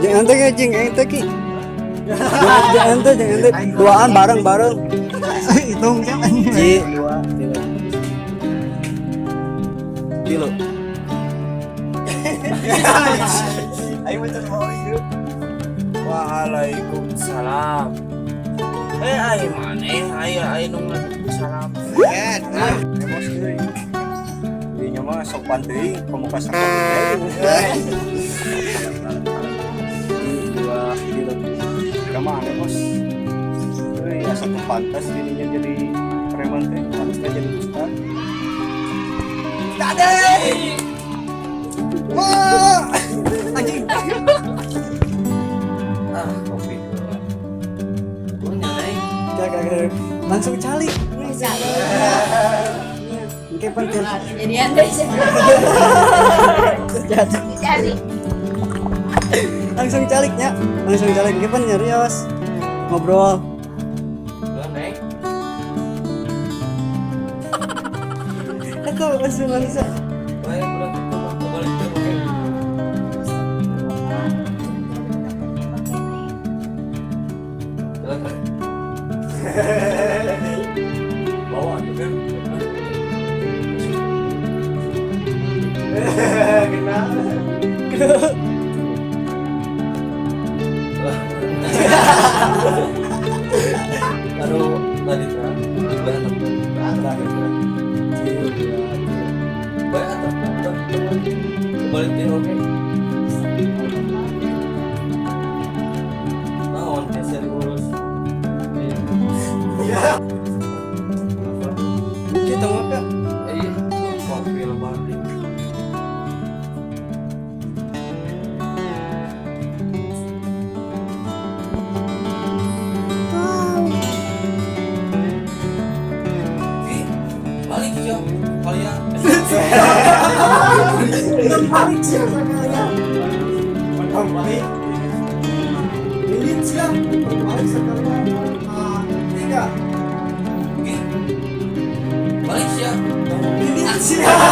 Jangan ente ki, jing ente ki. Jangan ente. Duaan bareng. Hitung kan. Ji, 2, 3. Kilo. Ayo macam mau yuk. Waalaikumsalam. Ayo mana? Ayo nunggu salam. Ya, Emosi deui. Ieu mah sopan deui, pemuka sakit. 2 kilo. Kemana bos? Asa pantas dirinya jadi preman teh, harusnya jadi ustad. ada. Wah, anjing. Kopi. Gak. Langsung cali. Oke, penting. Jadi anda jadi Langsung caliknya. Gimana nyarios? Ngobrol. Itu langsung. Bawa kan? Baru tadi kan, balik dia oke. Naon biasa diurus. Kita mau kak? Iya, kopi balik. Balik ya kalian. Balik siapa kalian? Balik. Ini siap. Balik sekalian. 3. Balik ya. Ini siap.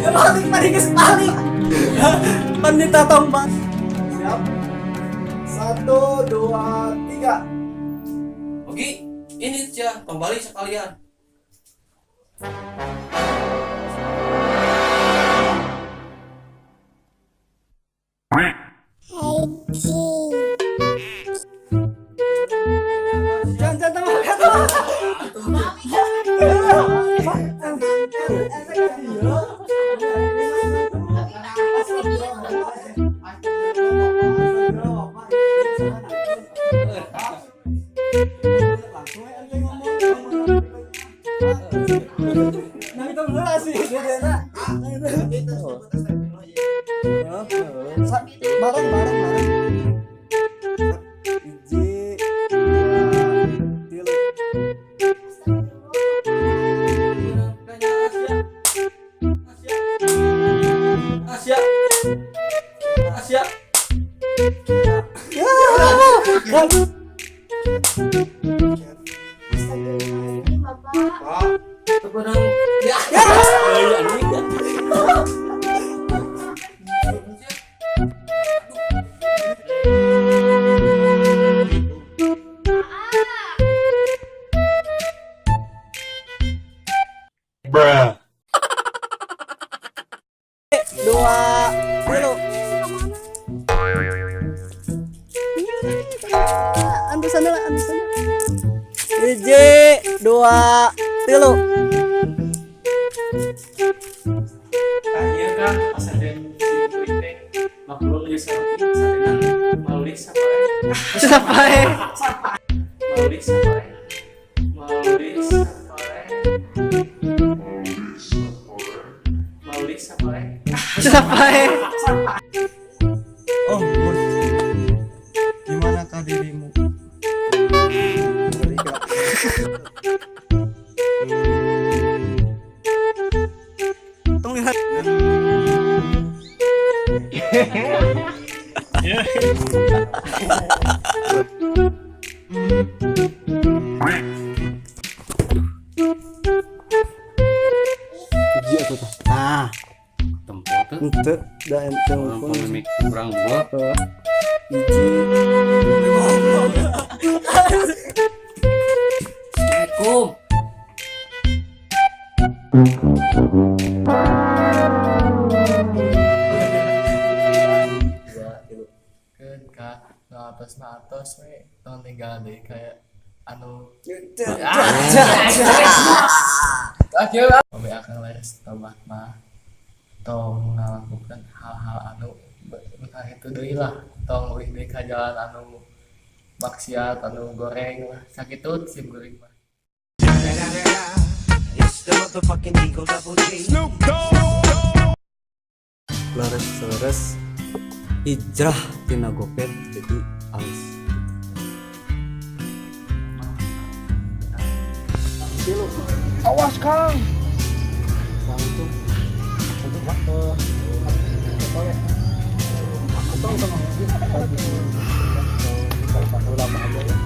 Balik balik. Pandita tombak. Siap. 1, 2, 3. Oke, ini aja kembali sekalian. Jangan bareng. Asia. Ya. Bruh. 2 dulu. Ambil sana. 1, 2, 3. Iya kan pas ada yang di makhluk ya saringan maulik siapa Oh, Bun. Gimanakah dirimu? Tunggu lihat. Nah, Tempat tuh. ente da ente Orang pun polemik kurang buat. hiji Assalamualaikum. Kan kak atas we tong tinggal deh kayak anu akhirnya kami akan leres tobat mah tong ngalakukan hal-hal anu entah itu deui lah tong wih deui ka jalan anu maksiat anu goreng lah sakitut sim goreng mah laras hijrah tina gopet jadi alis Awas Kang. langsung Lama aja ya.